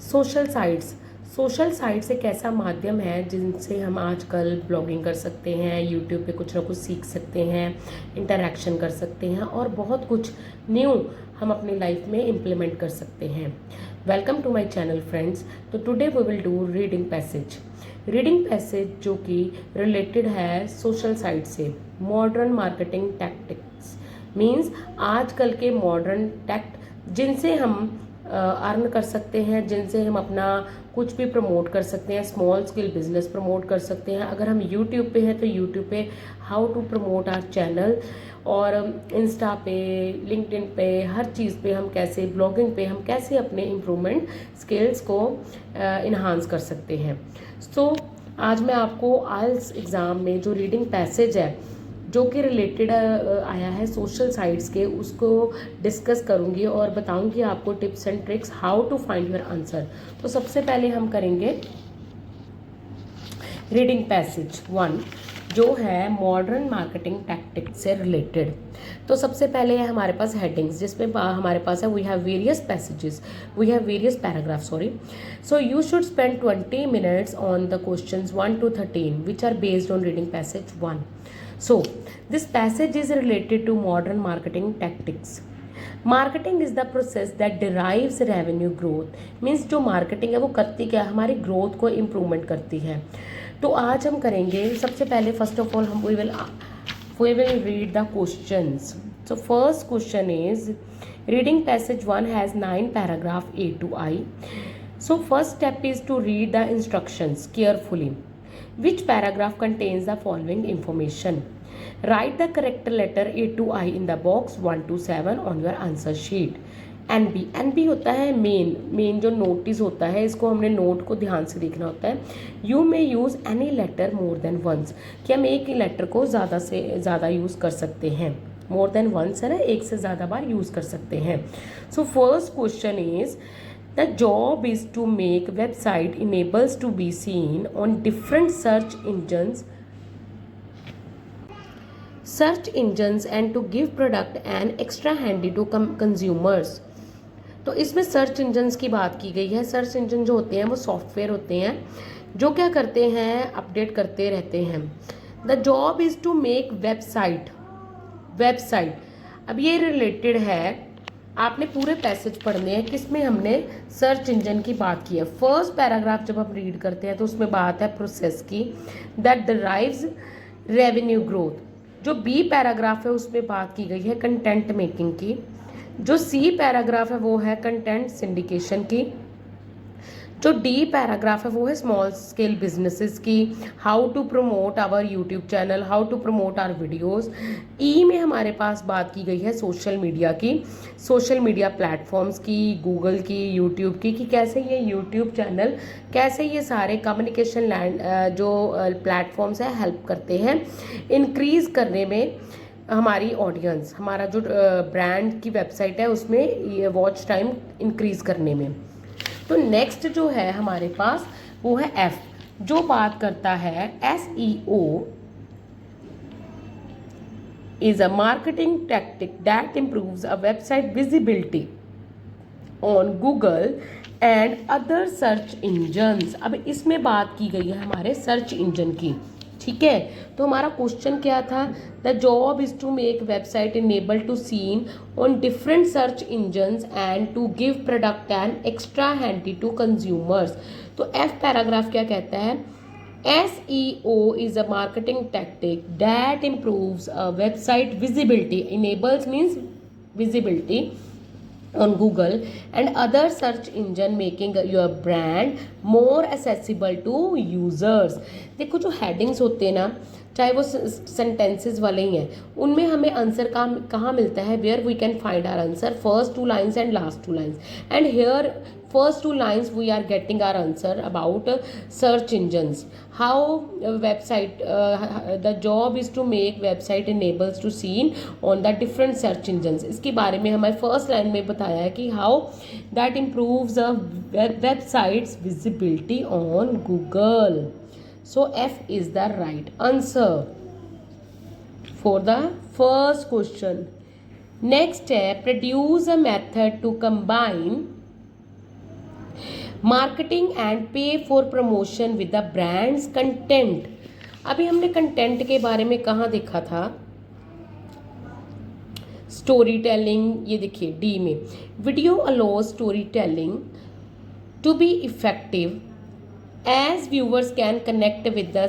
Social sites. Social sites एक ऐसा माध्यम है जिनसे हम आजकल ब्लॉगिंग कर सकते हैं, यूट्यूब पे कुछ ना कुछ सीख सकते हैं, इंटरेक्शन कर सकते हैं और बहुत कुछ न्यू हम अपनी लाइफ में इम्प्लीमेंट कर सकते हैं। Welcome to my channel friends. तो today we will do reading passage. Reading passage जो कि रिलेटेड है सोशल साइट से, मॉडर्न मार्केटिंग टैक्टिक्स मीन्स आजकल के मॉडर्न टैक्ट जिनसे हम अर्न कर सकते हैं, जिनसे हम अपना कुछ भी प्रमोट कर सकते हैं, स्मॉल स्केल बिजनेस प्रमोट कर सकते हैं। अगर हम यूट्यूब पे हैं तो यूट्यूब पे how to promote our channel, और इंस्टा पे, लिंक्डइन पे, हर चीज़ पे हम कैसे, ब्लॉगिंग पे हम कैसे अपने इम्प्रूवमेंट स्किल्स को इन्हांस कर सकते हैं। सो आज मैं आपको आइल्स एग्ज़ाम में जो रीडिंग पैसेज है जो कि रिलेटेड आया है सोशल साइट्स के, उसको डिस्कस करूंगी और बताऊंगी आपको tips and tricks how to find your answer. तो सबसे पहले हम करेंगे रीडिंग पैसेज 1 जो है मॉडर्न मार्केटिंग टैक्टिक्स से रिलेटेड। तो सबसे पहले है हमारे पास हेडिंग्स, जिसमें हमारे पास है we have various passages, we have various paragraph sorry. So you should spend 20 minutes on the questions 1 to 13 which are based on reading passage 1. So, this passage is related to modern marketing tactics. Marketing is the process that derives revenue growth. Means जो marketing है वो करती क्या है, हमारी growth को improvement करती है। तो आज हम करेंगे सबसे पहले first of all हम we will read the questions. So first question is reading passage 1 has 9 paragraph A to I. So first step is to read the instructions carefully. Which paragraph contains the following information? Write the correct letter A to I in the box 1 to 7 on your answer sheet. NB होता है main जो notice होता है, इसको हमने note को ध्यान से देखना होता है। You may use any letter more than once, कि हम एक ही लेटर को ज़्यादा से ज़्यादा यूज़ कर सकते हैं। मोर देन वंस है ना, एक से ज़्यादा बार यूज़ कर सकते हैं। So first question is the job is to make website enables to be seen on different search engines and to give product and extra handy to consumers. तो इसमें सर्च इंजन्स की बात की गई है। सर्च इंजन जो होते हैं वो सॉफ्टवेयर होते हैं जो क्या करते हैं, अपडेट करते रहते हैं। The job is to make website. अब ये रिलेटेड है, आपने पूरे पैसेज पढ़ने हैं किसमें हमने सर्च इंजन की बात की है। फर्स्ट पैराग्राफ जब हम रीड करते हैं तो उसमें बात है प्रोसेस की, दैट ड्राइव्स रेवेन्यू ग्रोथ। जो बी पैराग्राफ है उसमें बात की गई है कंटेंट मेकिंग की। जो सी पैराग्राफ है वो है कंटेंट सिंडिकेशन की। जो डी पैराग्राफ है वो है स्मॉल स्केल बिजनेसेस की, how to promote our YouTube channel, how to promote our videos. ई में हमारे पास बात की गई है सोशल मीडिया की, सोशल मीडिया प्लेटफॉर्म्स की, गूगल की, यूट्यूब की, कि कैसे ये यूट्यूब चैनल, कैसे ये सारे कम्युनिकेशन जो प्लेटफॉर्म्स है हेल्प करते हैं इंक्रीज करने में हमारी ऑडियंस, हमारा जो ब्रांड की वेबसाइट है उसमें ये वॉच टाइम इंक्रीज करने में। तो नेक्स्ट जो है हमारे पास वो है एफ, जो बात करता है SEO is a marketing tactic that improves a website visibility on Google and other search engines. अब इसमें बात की गई है हमारे सर्च इंजन की, ठीक है। तो हमारा क्वेश्चन क्या था, the job is to make website enable to seen on different search engines and to give product and extra handy to consumers. तो एफ पैराग्राफ क्या कहता है, SEO is a marketing tactic that improves a website visibility, enables means visibility on Google and other search engine, making your brand more accessible to users. देखो जो headings होते हैं ना, चाहे वो सेंटेंसेस वाले ही हैं, उनमें हमें आंसर कहाँ मिलता है, where we can find our answer, first 2 lines and last 2 lines, and here first 2 lines we are getting our answer about search engines. How website the job is to make website enables to seen on the different search engines. इसके बारे में हमारे first line में बताया है कि how that improves a website's visibility on Google. So F is the right answer for the first question. Next step, produce a method to combine marketing and pay for promotion with the brands content. अभी हमने content के बारे में कहाँ देखा था, story telling, ये देखिए डी में, video allows story telling to be effective as viewers can connect with the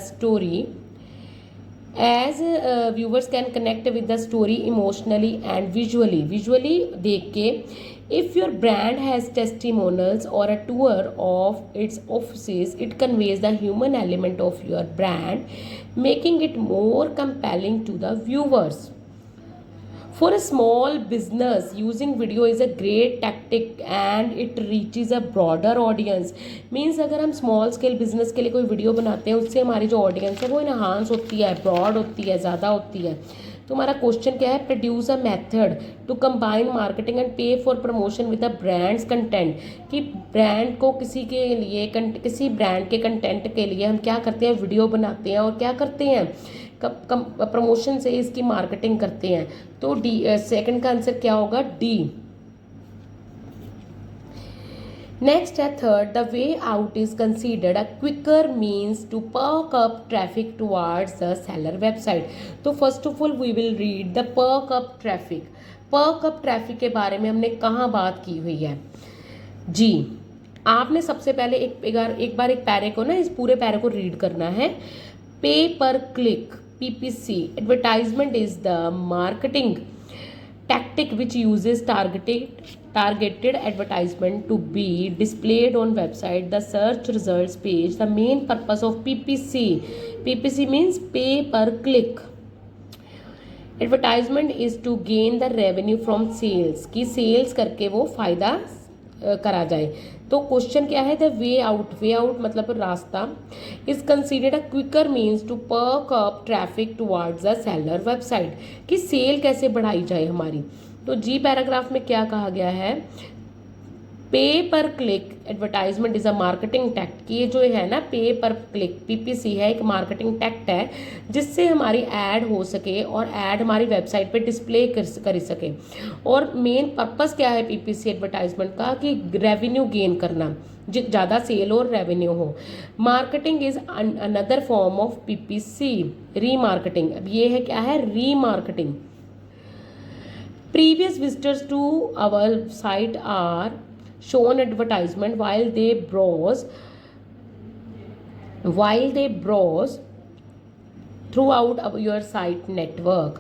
story emotionally and visually देख के, if your brand has testimonials or a tour of its offices, it conveys the human element of your brand, making it more compelling to the viewers. For a small business, using video is a great tactic and it reaches a broader audience. Means अगर हम small scale business के लिए कोई video बनाते हैं, उससे हमारी जो ऑडियंस है वो इनहांस होती है, ब्रॉड होती है, ज़्यादा होती है। तो हमारा क्वेश्चन क्या है, produce a method to combine marketing and pay for promotion with the brands content. कि ब्रांड को किसी ब्रांड के कंटेंट के लिए हम क्या करते हैं, वीडियो बनाते हैं और क्या करते हैं, प्रमोशन से इसकी मार्केटिंग करते हैं। तो डी सेकंड का आंसर क्या होगा, डी। नेक्स्ट है third, the way out is considered a quicker means to perk up traffic towards the seller website. तो first of all we will read the perk up traffic. Perk up traffic के बारे में हमने कहाँ बात की हुई है जी। आपने सबसे पहले एक बार एक पैरे को ना, इस पूरे पैरे को रीड करना है। पे पर click PPC advertisement is the marketing tactic which uses targeted advertisement to be displayed on website, the search results page. The main purpose of PPC means pay per click advertisement is to gain the revenue from sales, कि sales करके वो फायदा करा जाए। तो question क्या है, the way out मतलब रास्ता is considered a quicker means to perk up traffic towards the seller website, कि सेल कैसे बढ़ाई जाए हमारी। तो जी पैराग्राफ में क्या कहा गया है, पे पर click advertisement is a marketing tact, कि ये जो है ना पे पर क्लिक PPC है, एक मार्केटिंग टैक्ट है जिससे हमारी ऐड हो सके और ऐड हमारी वेबसाइट पे डिस्प्ले कर सके। और मेन पर्पस क्या है PPC एडवर्टाइजमेंट का, कि रेवेन्यू गेन करना, ज़्यादा सेल और रेवेन्यू हो। Marketing is another form of PPC, remarketing. अब ये है क्या है, remarketing. Previous visitors to our site are shown advertisement while they browse throughout your site network.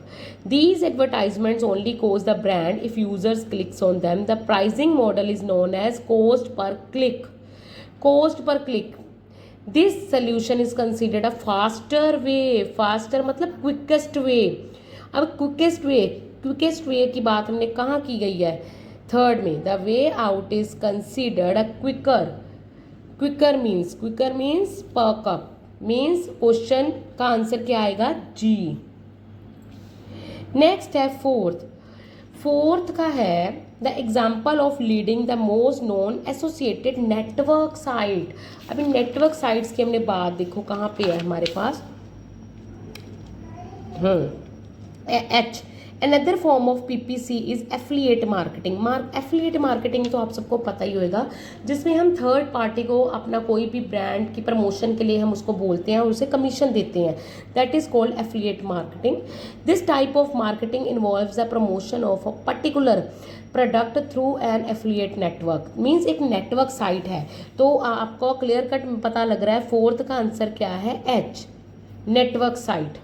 These advertisements only cost the brand if users clicks on them. The pricing model is known as cost per click. This solution is considered a faster मतलब quickest way। अब quickest way की बात हमने कहाँ की गई है, third में। The way out is considered a quicker means perk up means, question का आंसर क्या आएगा, जी। नेक्स्ट है फोर्थ का है the example of leading the most known associated network site. अभी नेटवर्क साइट्स की हमने बात देखो कहाँ पे है हमारे पास, H। Another form of PPC is affiliate marketing। Affiliate marketing तो आप सबको पता ही होगा, जिसमें हम थर्ड पार्टी को अपना कोई भी ब्रांड की प्रमोशन के लिए हम उसको बोलते हैं और उसे कमीशन देते हैं। That is called affiliate marketing. This type of marketing involves the promotion of a particular product through an affiliate network. Means एक नेटवर्क साइट है। तो आपको क्लियर कट पता लग रहा है फोर्थ का आंसर क्या है, H, network site.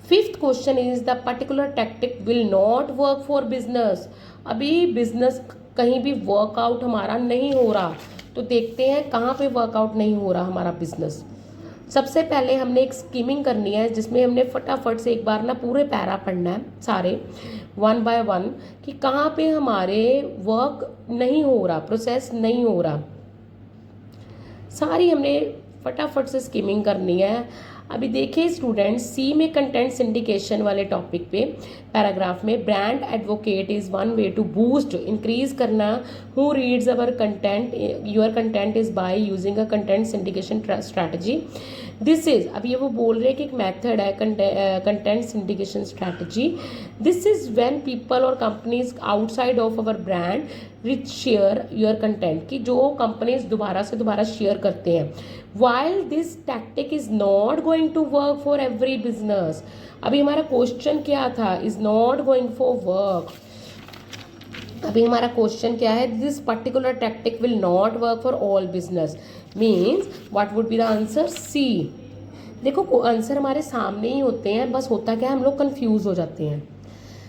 Fifth question is the particular tactic will not work for business. अभी बिजनेस कहीं भी वर्कआउट हमारा नहीं हो रहा, तो देखते हैं कहाँ पे वर्कआउट नहीं हो रहा हमारा बिजनेस। सबसे पहले हमने एक स्कीमिंग करनी है जिसमें हमने फटाफट से एक बार ना पूरे पैरा पढ़ना है सारे 1 by 1 कि कहाँ पे हमारे वर्क नहीं हो रहा, प्रोसेस नहीं हो रहा, सारी हमने फटाफट से स्कीमिंग करनी है। अभी देखिए स्टूडेंट्स, सी में कंटेंट सिंडिकेशन वाले टॉपिक पे पैराग्राफ में brand advocate is one way to boost increase करना who reads our content, your content is by using a content syndication strategy. This is, अब ये वो बोल रहे हैं कि एक मेथड है content syndication strategy. This is when people और companies outside of our brand reach share your content, कि जो कंपनीज दोबारा से दोबारा शेयर करते हैं. While this tactic is not going to work for every business. अभी हमारा क्वेश्चन क्या था, is not going for work. अभी हमारा क्वेश्चन क्या है, this particular tactic will not work for all business. Means what would be the answer, सी. देखो answer हमारे सामने ही होते हैं, बस होता क्या है हम लोग कंफ्यूज हो जाते हैं.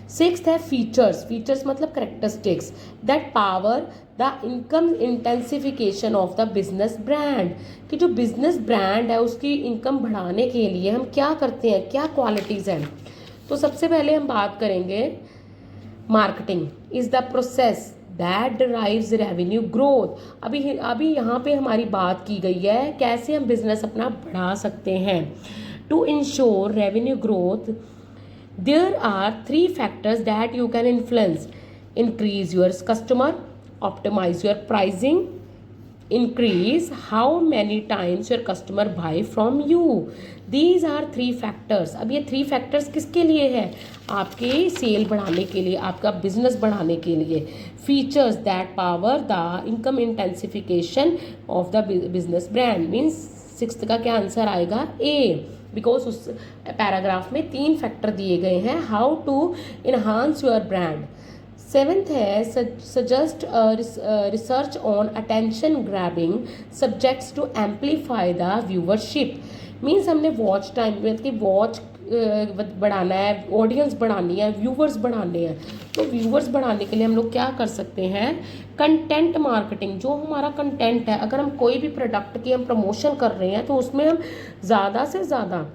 सिक्स्थ है फीचर्स. फीचर्स मतलब characteristics that power the income intensification of the business brand, कि जो बिजनेस ब्रांड है उसकी इनकम बढ़ाने के लिए हम क्या करते हैं, क्या क्वालिटीज़ हैं. तो सबसे पहले हम बात करेंगे marketing is the process that drives revenue growth. अभी यहाँ पे हमारी बात की गई है कैसे हम बिजनेस अपना बढ़ा सकते हैं. To ensure revenue growth there are 3 factors that you can influence. Increase your customer, optimise your pricing, increase how many times your customer buy from you. These are 3 factors. अब ये 3 factors किसके लिए है, आपके सेल बढ़ाने के लिए, आपका बिजनेस बढ़ाने के लिए. Features that power the income intensification of the business brand. Means 6th का क्या आंसर आएगा, ए, बिकॉज उस पैराग्राफ में 3 फैक्टर दिए गए हैं how to enhance your brand. 7th है suggest research on attention grabbing subjects to amplify the viewership. Means हमने वॉच टाइम मतलब कि वॉच बढ़ाना है, ऑडियंस बढ़ानी है, व्यूवर्स बढ़ाने हैं. तो व्यूवर्स बढ़ाने के लिए हम लोग क्या कर सकते हैं, कंटेंट मार्केटिंग. जो हमारा कंटेंट है, अगर हम कोई भी प्रोडक्ट की हम प्रमोशन कर रहे हैं तो उसमें हम ज़्यादा से ज़्यादा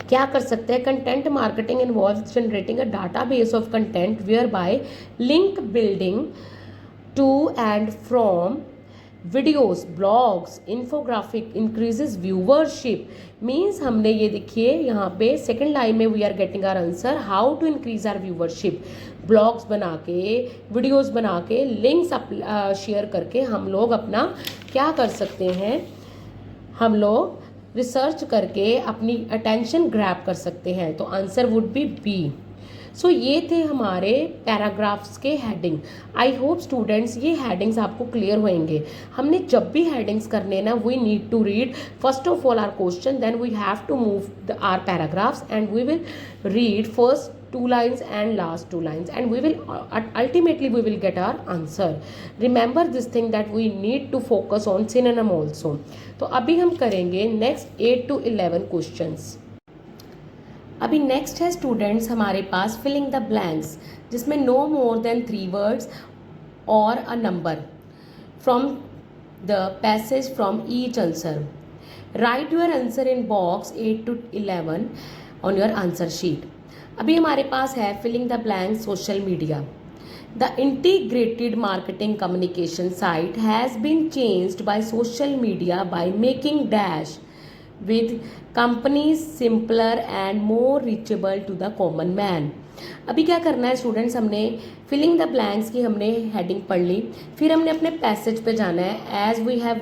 क्या कर सकते हैं, content marketing involve generating a data base of content where by link building to end from videos, blogs, infographic increases viewership. Means हमने ये देखिए यहाँ पे सेकंड लाइन में we are getting our answer how to increase our viewership. Blogs बना के, videos बना के, लिंक्स शेयर करके हम लोग अपना क्या कर सकते हैं, हम लोग रिसर्च करके अपनी अटेंशन ग्रैब कर सकते हैं. तो answer would be B. So ये थे हमारे पैराग्राफ्स के हेडिंग. आई होप स्टूडेंट्स ये हेडिंग्स आपको क्लियर होंगे. हमने जब भी हेडिंग्स करने ना, we need to read first of all our question, then we have to move our paragraphs and we will read first 2 lines and last 2 lines and we will ultimately we will get our answer. Remember this thing that we need to focus on synonym also. तो अभी हम करेंगे next 8 to 11 questions. अभी next है students हमारे पास filling the blanks, जिसमें no more than 3 words और a number from the passage from each answer. Write your answer in box 8 to 11 on your answer sheet. अभी हमारे पास है filling the blank social media. The integrated marketing communication site has been changed by social media by making dash with companies simpler and more reachable to the common man. अभी क्या करना है students, हमने filling the blanks की हमने heading पढ़ ली, फिर हमने अपने पैसेज पे जाना है. As we have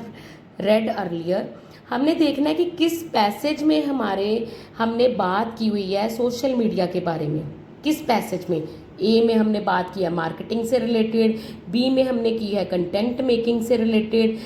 read earlier, हमने देखना है कि किस पैसेज में हमने बात की हुई है सोशल मीडिया के बारे में. किस पैसेज में, ए में हमने बात की है मार्केटिंग से रिलेटेड, बी में हमने की है कंटेंट मेकिंग से रिलेटेड,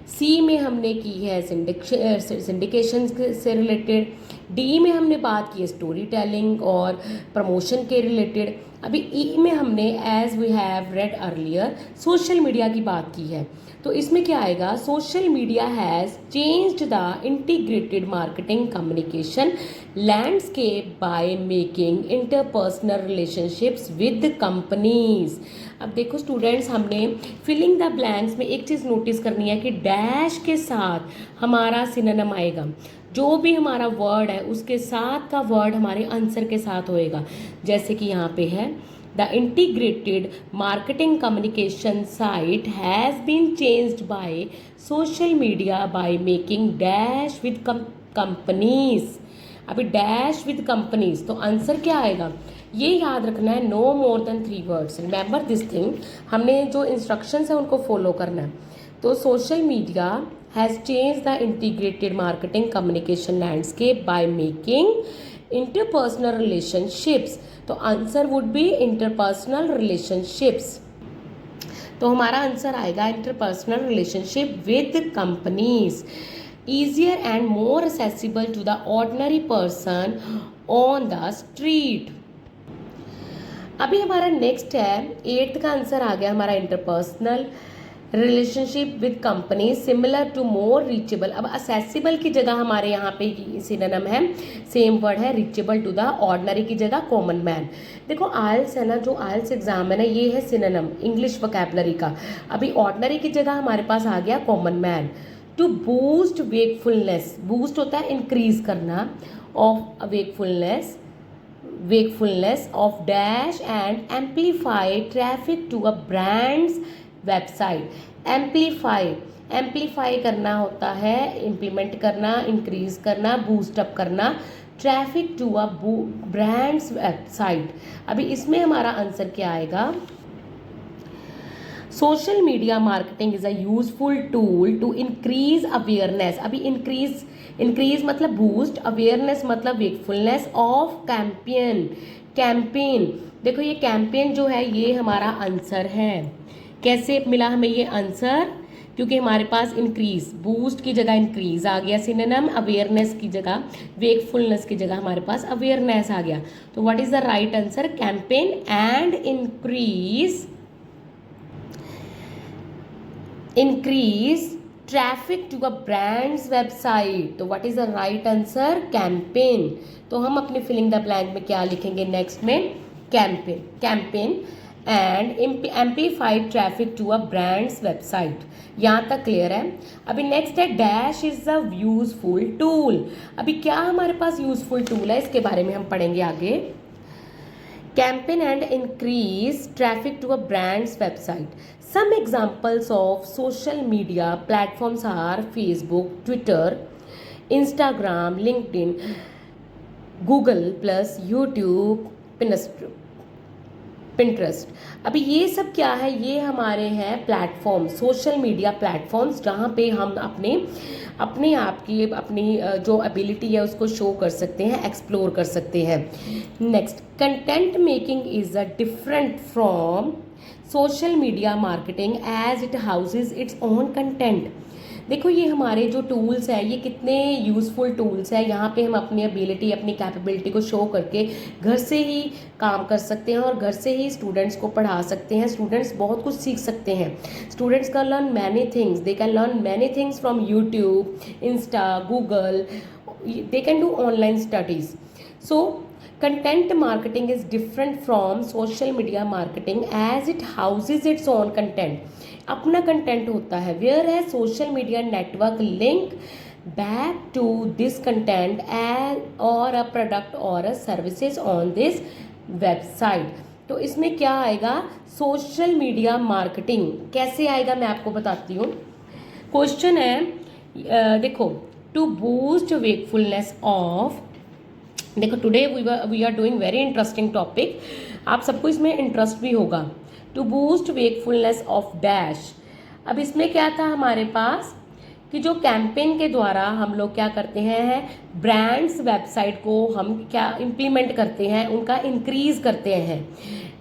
सी में हमने की है सिंडिकेशन से रिलेटेड, डी में हमने बात की है स्टोरी टेलिंग और प्रमोशन के रिलेटेड. अभी ई में हमने as we have read earlier social media की बात की है. तो इसमें क्या आएगा, social media has changed the integrated marketing communication landscape by making interpersonal relationships with companies. अब देखो स्टूडेंट्स, हमने फिलिंग द ब्लैंक्स में एक चीज़ नोटिस करनी है कि डैश के साथ हमारा सिनोनिम आएगा. जो भी हमारा वर्ड है उसके साथ का वर्ड हमारे आंसर के साथ होएगा. जैसे कि यहाँ पे है the integrated marketing communication site has been changed by social media by making dash with companies. अभी डैश विद कंपनीज, तो आंसर क्या आएगा, ये याद रखना है, no more than 3 words. Remember this thing, हमने जो इंस्ट्रक्शंस है उनको फॉलो करना है. तो social media has change the integrated marketing communication landscape by making interpersonal relationships. तो answer would be interpersonal relationships. तो हमारा आंसर आएगा interpersonal relationship with companies easier and more accessible to the ordinary person on the street। अभी हमारा next है 8th का answer आ गया हमारा interpersonal relationship with company similar to more reachable. अब असेसिबल की जगह हमारे यहाँ पे सिनोनिम है, सेम वर्ड है, रीचेबल टू द ऑर्डिनरी की जगह कॉमन मैन। देखो आइल्स है ना, जो आइल्स एग्जाम है ना, ये है सिनोनिम इंग्लिश वोकैबुलरी का। अभी ऑर्डिनरी की जगह हमारे पास आ गया common man. To boost wakefulness, boost होता है इंक्रीज करना, of wakefulness of dash and amplify traffic to a brand's website। Amplify करना होता है, इम्प्लीमेंट करना, इंक्रीज करना, बूस्टअप करना, traffic to a brand's website. अभी इसमें हमारा आंसर क्या आएगा? Social media marketing is a useful tool to increase awareness. अभी इंक्रीज मतलब बूस्ट, अवेयरनेस मतलब वेकफुलनेस ऑफ कैंपेन। देखो ये कैंपेन जो है ये हमारा आंसर है। कैसे मिला हमें ये आंसर? क्योंकि हमारे पास इंक्रीज, बूस्ट की जगह इंक्रीज आ गया सिनोनिम, अवेयरनेस की जगह, वेकफुलनेस की जगह हमारे पास अवेयरनेस आ गया। तो what is the right answer? Campaign and increase traffic to a brand's website। तो what is the right answer? campaign। तो हम अपने फिलिंग द ब्लैंक में क्या लिखेंगे नेक्स्ट में? Campaign and amplified traffic to a brand's website. यहाँ तक क्लियर है? अभी नेक्स्ट है dash is a useful tool. अभी क्या हमारे पास यूजफुल टूल है, इसके बारे में हम पढ़ेंगे आगे। campaign and increase traffic to a brand's website। Some examples of social media platforms are Facebook, Twitter, Instagram, LinkedIn, Google plus YouTube, Pinterest। अभी ये सब क्या है? ये हमारे हैं प्लेटफॉर्म, सोशल मीडिया प्लेटफॉर्म्स, जहाँ पे हम अपने आप की अपनी जो एबिलिटी है उसको शो कर सकते हैं, एक्सप्लोर कर सकते हैं। Next, content making is a different from social media marketing as it houses its own content. देखो ये हमारे जो टूल्स हैं ये कितने यूज़फुल टूल्स हैं। यहाँ पे हम अपनी एबिलिटी, अपनी कैपेबिलिटी को शो करके घर से ही काम कर सकते हैं और घर से ही स्टूडेंट्स को पढ़ा सकते हैं। स्टूडेंट्स बहुत कुछ सीख सकते हैं। Students can learn many things, they can learn many things from YouTube, Insta, Google, they can do online studies. So content marketing is different from social media marketing as it houses its own content. अपना content होता है, where है social media network link back to this content और a product और a services on this website. तो इसमें क्या आएगा? सोशल मीडिया मार्केटिंग कैसे आएगा मैं आपको बताती हूँ। क्वेश्चन है देखो, टू बूस्ट वेकफुलनेस ऑफ, देखो today we are doing very interesting topic, आप सबको इसमें इंटरेस्ट भी होगा। To boost wakefulness of dash. अब इसमें क्या था हमारे पास कि जो कैंपेन के द्वारा हम लोग क्या करते हैं, ब्रांड्स वेबसाइट को हम क्या इम्प्लीमेंट करते हैं, उनका इंक्रीज करते हैं।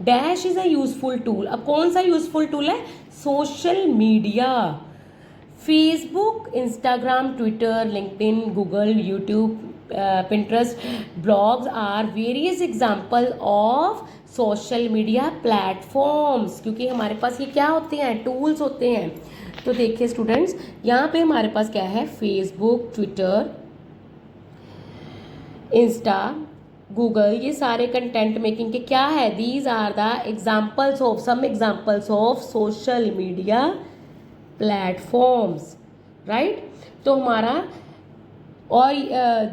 Dash is a useful tool. अब कौन सा यूजफुल टूल है? Social media, Facebook, Instagram, Twitter, LinkedIn, Google, YouTube, Pinterest, blogs are various example of social media platforms। क्योंकि हमारे पास ये क्या होते हैं? टूल्स होते हैं। तो देखिए स्टूडेंट्स, यहाँ पे हमारे पास क्या है? फेसबुक, ट्विटर, इंस्टा, गूगल, ये सारे कंटेंट मेकिंग के क्या है? These are the examples of, some examples of social media platforms, right. तो हमारा और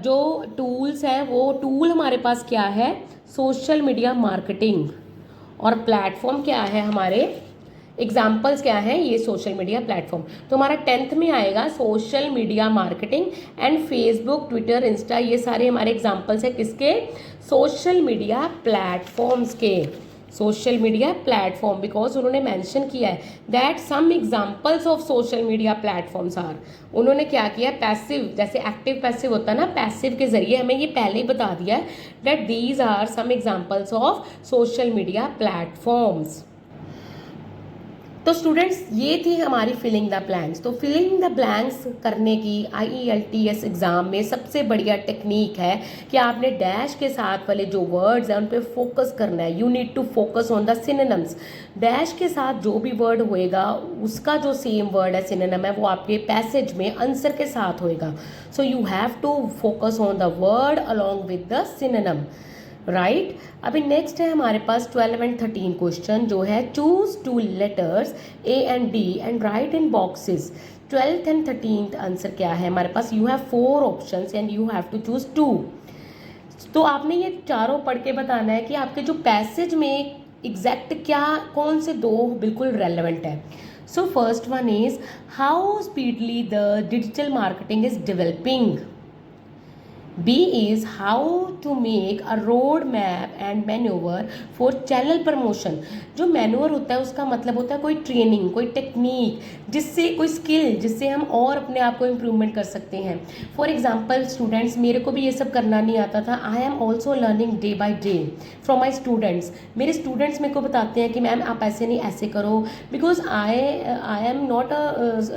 जो टूल्स हैं वो टूल हमारे पास क्या है? Social media marketing. और प्लेटफॉर्म क्या है हमारे? एग्जाम्पल्स क्या हैं? ये सोशल मीडिया प्लेटफॉर्म। तो हमारा 10th में आएगा social media marketing and Facebook, Twitter, Insta, ये सारे हमारे एग्जाम्पल्स हैं किसके? सोशल मीडिया प्लेटफॉर्म्स के। सोशल मीडिया प्लेटफॉर्म, बिकॉज उन्होंने मेंशन किया है that some examples of social media platforms are, उन्होंने क्या किया, पैसिव, जैसे एक्टिव पैसिव होता है ना, पैसिव के जरिए हमें ये पहले ही बता दिया है that these are some examples of social media platforms. तो स्टूडेंट्स ये थी हमारी फिलिंग द ब्लैंक्स। तो फिलिंग द ब्लैंक्स करने की IELTS एग्ज़ाम में सबसे बढ़िया टेक्निक है कि आपने डैश के साथ वाले जो वर्ड्स हैं उन पे फोकस करना है। You need to focus on the synonyms. Dash के साथ जो भी वर्ड होएगा उसका जो सेम वर्ड है सिनोनिम है वो आपके पैसेज में आंसर के साथ होएगा। So you have to focus on the word along with the synonym, right. अभी नेक्स्ट है हमारे पास 12 एंड 13 क्वेश्चन जो है choose 2 letters A and D and right in boxes. 12th and 13th answer क्या है हमारे पास, you have 4 options and you have to choose 2। तो आपने ये चारों पढ़ के बताना है कि आपके जो पैसेज में एग्जैक्ट क्या कौन से दो बिल्कुल रेलेवेंट है। So first one is how speedily the digital marketing is developing. B is how to make a road map and maneuver for channel promotion। जो मैनुअर होता है उसका मतलब होता है कोई ट्रेनिंग, कोई टेक्निक, जिससे कोई स्किल जिससे हम और अपने आप को इम्प्रूवमेंट कर सकते हैं। फॉर एग्जाम्पल स्टूडेंट्स, मेरे को भी ये सब करना नहीं आता था। I am also learning day by day from my students. मेरे स्टूडेंट्स मेरे को बताते हैं कि मैम आप ऐसे नहीं ऐसे करो, because I am not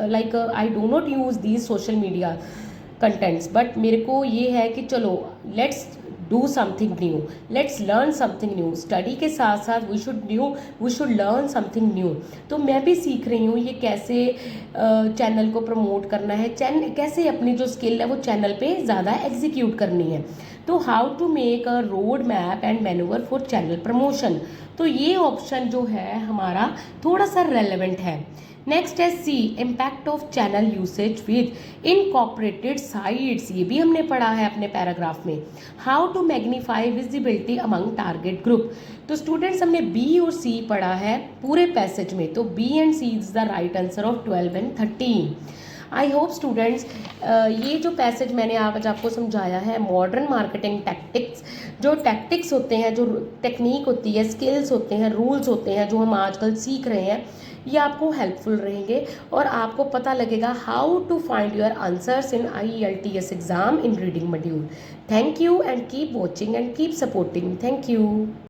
like I do not use these social media contents, but मेरे को ये है कि चलो let's do something new, let's learn something new. Study के साथ साथ we should learn something new. तो मैं भी सीख रही हूँ ये कैसे चैनल को प्रमोट करना है, कैसे अपनी जो स्किल है वो चैनल पे ज़्यादा एग्जीक्यूट करनी है। तो how to make a road map and manoeuvre for channel promotion, तो ये ऑप्शन जो है हमारा थोड़ा सा रेलेवेंट है। नेक्स्ट है C, impact of channel usage with incorporated sites, ये भी हमने पढ़ा है अपने पैराग्राफ में। How to magnify visibility among target group, तो स्टूडेंट्स हमने बी और सी पढ़ा है पूरे पैसेज में, तो B and C is the right answer of 12 and 13। I hope students ये जो पैसेज मैंने आज आपको समझाया है, मॉडर्न मार्केटिंग टैक्टिक्स, जो टैक्टिक्स होते हैं, जो टेक्निक होती है, स्किल्स होते हैं, रूल्स होते हैं जो हम आजकल सीख रहे हैं, ये आपको हेल्पफुल रहेंगे और आपको पता लगेगा how to find your answers in IELTS exam in reading module. Thank you and keep watching and keep supporting. Thank you.